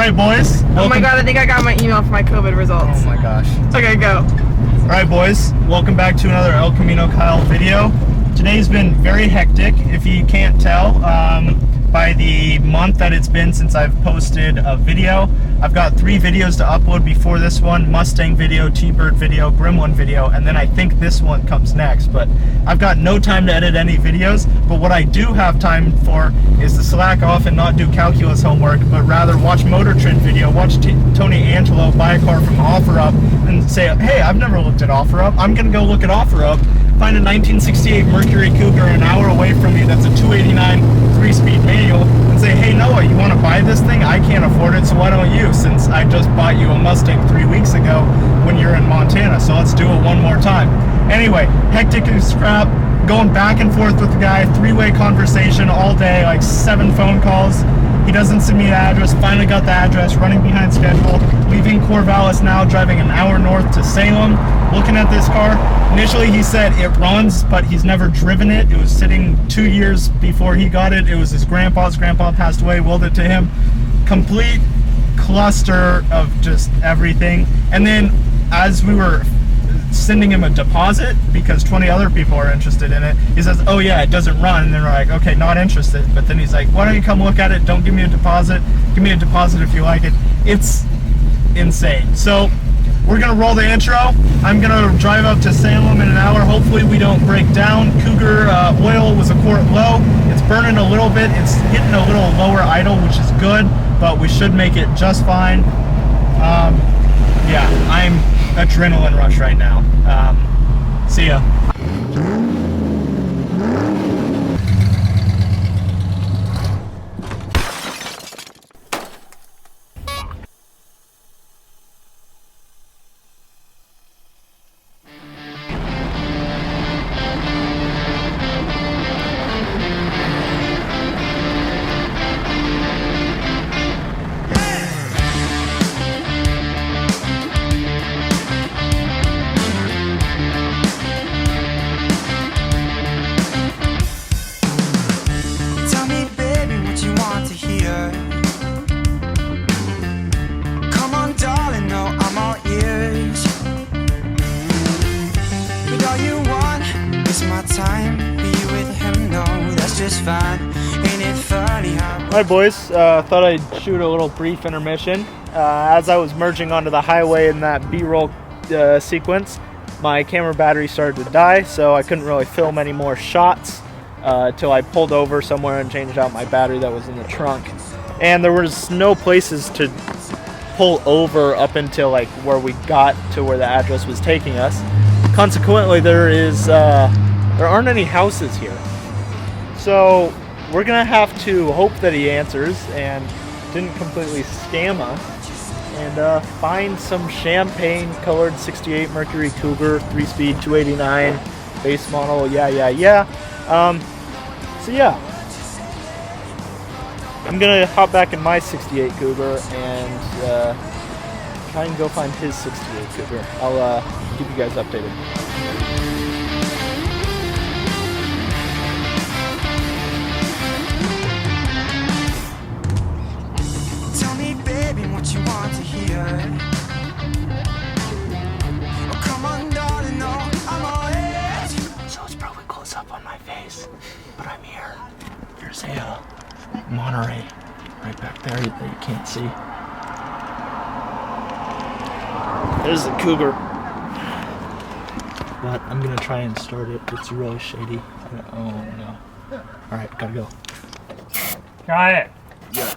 Alright, boys. Oh my god, I think I got my email for my COVID results. Oh my gosh. Okay, go. Alright, boys. Welcome back to another El Camino Kyle video. Today's been very hectic, if you can't tell. By the month that it's been since I've posted a video, I've got 3 videos to upload before this one. Mustang video, T-Bird video, Gremlin video, and then I think this one comes next. But I've got no time to edit any videos, but what I do have time for is to slack off and not do calculus homework, but rather watch Motor Trend video, watch Tony Angelo buy a car from Offerup, and say, hey, I've never looked at Offerup. I'm going to go look at Offerup, find a 1968 Mercury Cougar an hour away from me that's a 289 3-speed manual, and say, hey Noah, you want to buy this thing? I can't afford it, so why don't you, since I just bought you a Mustang 3 weeks ago when you're in Montana, so let's do it one more time. Anyway, hectic as crap, going back and forth with the guy, 3-way conversation all day, like 7 phone calls. He doesn't send me the address, finally got the address, running behind schedule, leaving Corvallis now, driving an hour north to Salem, looking at this car. Initially he said it runs, but he's never driven it. It was sitting 2 years before he got it. It was his grandpa's. Grandpa passed away, willed it to him. Complete cluster of just everything. And then as we were sending him a deposit, because 20 other people are interested in it, he says, oh yeah, it doesn't run. And then we're like, okay, not interested. But then he's like, why don't you come look at it? Don't give me a deposit. Give me a deposit if you like it. It's insane. So we're gonna roll the intro. I'm gonna drive up to Salem in an hour. Hopefully we don't break down. Cougar oil was a quart low. It's burning a little bit. It's hitting a little lower idle, which is good, but we should make it just fine. Yeah, I'm adrenaline rush right now. See ya. Alright boys, thought I'd shoot a little brief intermission. As I was merging onto the highway in that B-roll sequence, my camera battery started to die, so I couldn't really film any more shots till I pulled over somewhere and changed out my battery that was in the trunk. And there was no places to pull over up until like where we got to where the address was taking us. Consequently, there aren't any houses here. So we're gonna have to hope that he answers and didn't completely scam us, and find some champagne colored 68 Mercury Cougar 3-speed 289 base model. So yeah, I'm gonna hop back in my 68 Cougar and try and go find his 68 Cougar. I'll keep you guys updated. What you want to hear? Oh, come on, darling, no, I'm all it. So it's probably close up on my face, but I'm here. There's a Monterey right back there that you can't see. There's the Cougar. But I'm gonna try and start it. It's really shady. Oh no. Alright, gotta go. Try it. Yeah.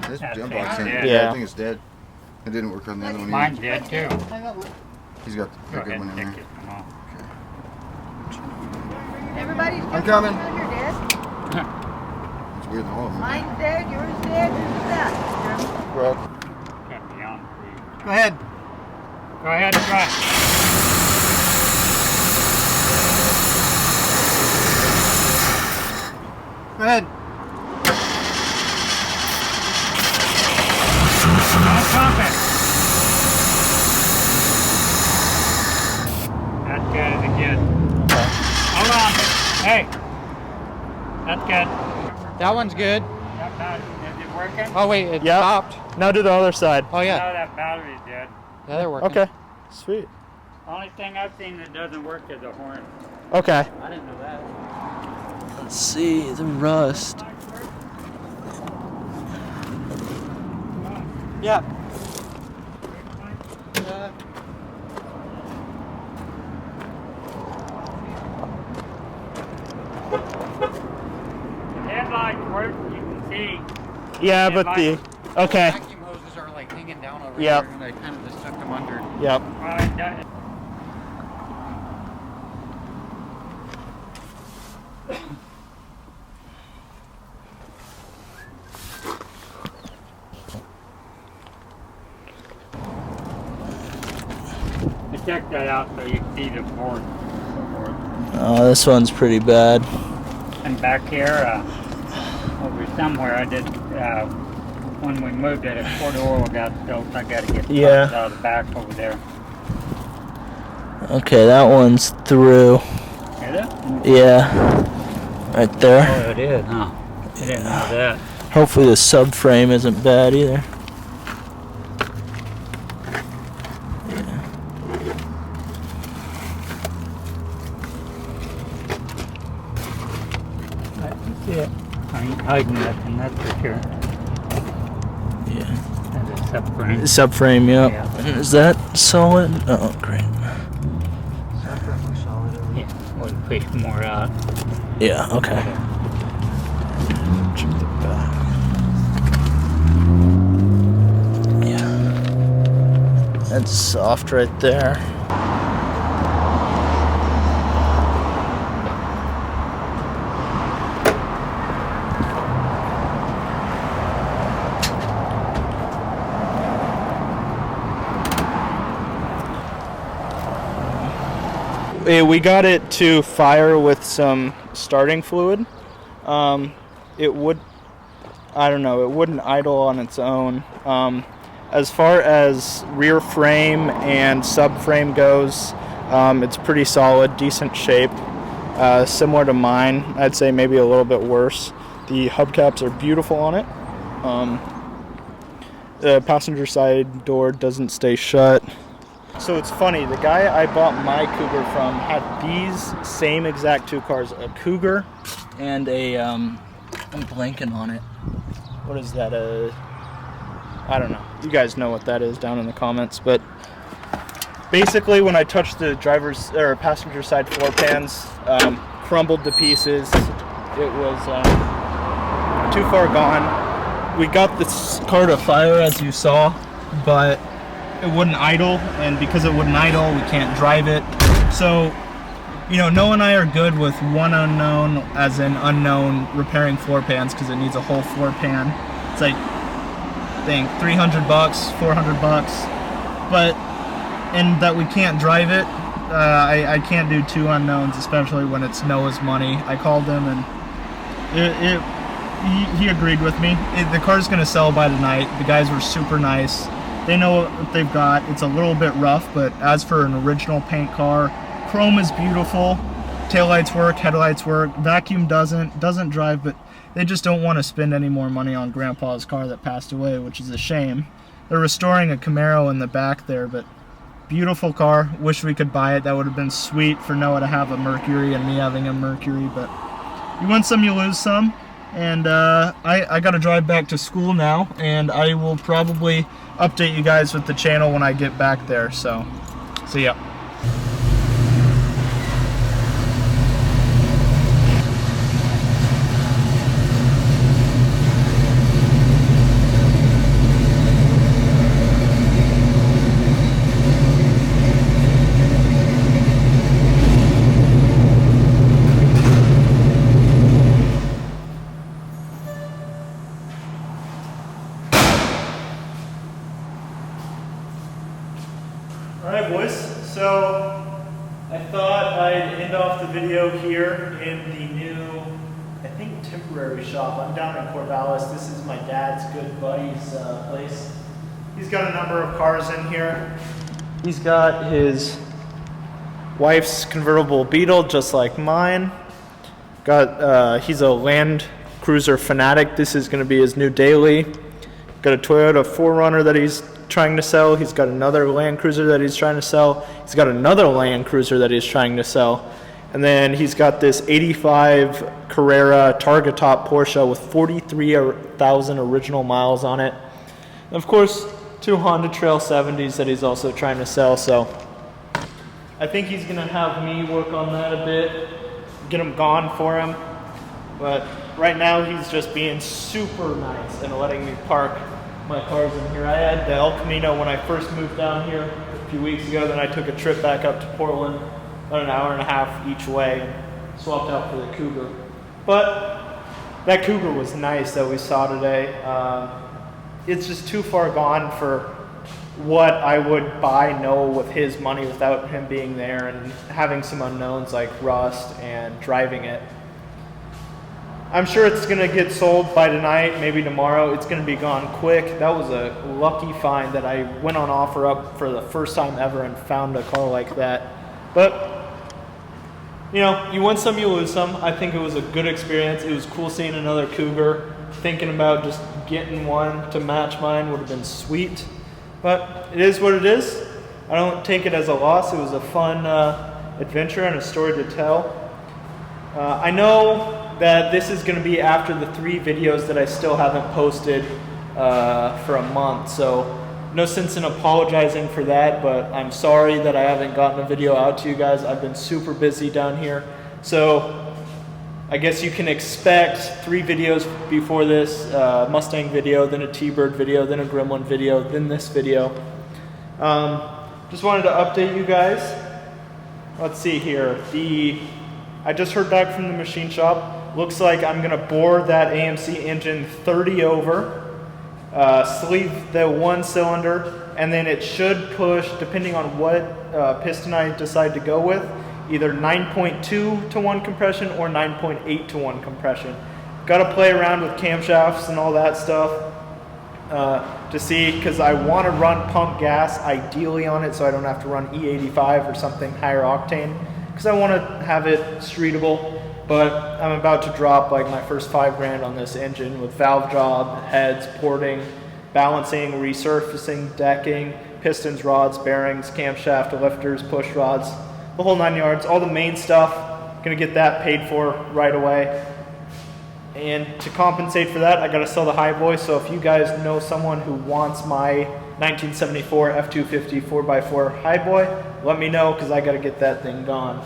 This jump box ain't dead. Yeah. I think it's dead. It didn't work on the other one either. Mine's dead too. He's got Go the good ahead one and in take there. it. Come on. Everybody's I'm coming. You're dead. It's weird, all of them. Mine's dead, yours is dead, who's that? Well, Can't be on for you. Go ahead. Go ahead and try. Go ahead. Don't pump it. That's good as it gets. Hold on. Hey. That's good. That one's good. That battery, is it working? Oh wait, it Yep. stopped. Now do the other side. Oh yeah, No, that battery's dead. yeah, they're working. Okay, sweet. Only thing I've seen that doesn't work is a horn. Okay. I didn't know that. Let's see the rust. Yeah. Headlights work, you can see. Yeah, but the okay. Vacuum hoses are like hanging down over Yep. here, and I kind of just tucked them under. Yep. That, check that out so you can see the board. Oh, this one's pretty bad. And back here, over somewhere, I did, when we moved it, a quart of oil got spilled. I got to get the Yeah. parts out of the back over there. Okay, that one's through. Is it? Yeah, right there. Oh, it is, huh? I didn't know that. Hopefully the subframe isn't bad either. I can see it. I ain't hiding nothing, that's for sure. Yeah. That's a subframe. Subframe, yep. Yeah. And is that solid? Oh, great. Yeah, we'll push more out. Yeah, okay. Check the back. Yeah. That's soft right there. We got it to fire with some starting fluid. It would, I don't know, it wouldn't idle on its own. As far as rear frame and subframe goes, it's pretty solid, decent shape. Similar to mine, I'd say maybe a little bit worse. The hubcaps are beautiful on it. The passenger side door doesn't stay shut. So it's funny, the guy I bought my Cougar from had these same exact two cars, a Cougar and a, I'm blanking on it. What is that, I don't know. You guys know what that is down in the comments, but basically when I touched the driver's or passenger side floor pans, crumbled to pieces. It was too far gone. We got this car to fire as you saw, but it wouldn't idle, and because it wouldn't idle, we can't drive it. So, you know, Noah and I are good with one unknown, as in unknown, repairing floor pans because it needs a whole floor pan. It's like, I think, $300, $400, but, and that we can't drive it. I can't do two unknowns, especially when it's Noah's money. I called him and he agreed with me. The car's gonna sell by tonight. The guys were super nice. They know what they've got. It's a little bit rough, but as for an original paint car, chrome is beautiful. Taillights work, headlights work. Vacuum doesn't drive, but they just don't want to spend any more money on Grandpa's car that passed away, which is a shame. They're restoring a Camaro in the back there, but beautiful car. Wish we could buy it. That would have been sweet for Noah to have a Mercury and me having a Mercury, but you win some, you lose some. And I got to drive back to school now, and I will probably update you guys with the channel when I get back there. So, see ya. Alright boys, so I thought I'd end off the video here in the new, I think, temporary shop. I'm down in Corvallis. This is my dad's good buddy's place. He's got a number of cars in here. He's got his wife's convertible Beetle just like mine. He's a Land Cruiser fanatic. This is going to be his new daily. Got a Toyota 4Runner that he's trying to sell. He's got another Land Cruiser that he's trying to sell. He's got another Land Cruiser that he's trying to sell. And then he's got this 85 Carrera Targa Top Porsche with 43,000 original miles on it. And of course, 2 Honda Trail 70s that he's also trying to sell. So I think he's going to have me work on that a bit, get them gone for him. But right now he's just being super nice and letting me park my cars in here. I had the El Camino when I first moved down here a few weeks ago. Then I took a trip back up to Portland, about an hour and a half each way, and swapped out for the Cougar. But that Cougar was nice that we saw today. It's just too far gone for what I would buy with his money without him being there and having some unknowns like rust and driving it. I'm sure it's going to get sold by tonight, maybe tomorrow. It's going to be gone quick. That was a lucky find that I went on OfferUp for the first time ever and found a car like that. But, you know, you win some, you lose some. I think it was a good experience. It was cool seeing another Cougar. Thinking about just getting one to match mine would have been sweet. But it is what it is. I don't take it as a loss. It was a fun adventure and a story to tell. I know that this is going to be after the 3 videos that I still haven't posted for a month. So no sense in apologizing for that, but I'm sorry that I haven't gotten a video out to you guys. I've been super busy down here. So I guess you can expect 3 videos before this, Mustang video, then a T-Bird video, then a Gremlin video, then this video. Just wanted to update you guys. Let's see here. I just heard back from the machine shop. Looks like I'm gonna bore that AMC engine 30 over, sleeve the 1 cylinder, and then it should push, depending on what piston I decide to go with, either 9.2 to 1 compression or 9.8 to 1 compression. Got to play around with camshafts and all that stuff to see, because I want to run pump gas ideally on it so I don't have to run E85 or something higher octane, because I want to have it streetable. But I'm about to drop like my first $5,000 on this engine with valve job, heads, porting, balancing, resurfacing, decking, pistons, rods, bearings, camshaft, lifters, push rods, the whole 9 yards, all the main stuff. Gonna get that paid for right away. And to compensate for that, I gotta sell the Highboy. So if you guys know someone who wants my 1974 F250 4x4 Highboy, let me know, because I gotta get that thing gone.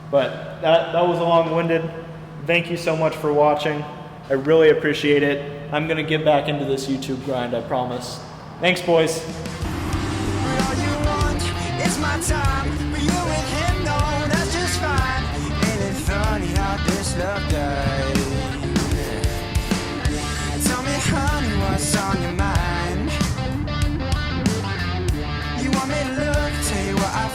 But that was long-winded. Thank you so much for watching. I really appreciate it. I'm gonna get back into this YouTube grind, I promise. Thanks, boys. All you want is my time.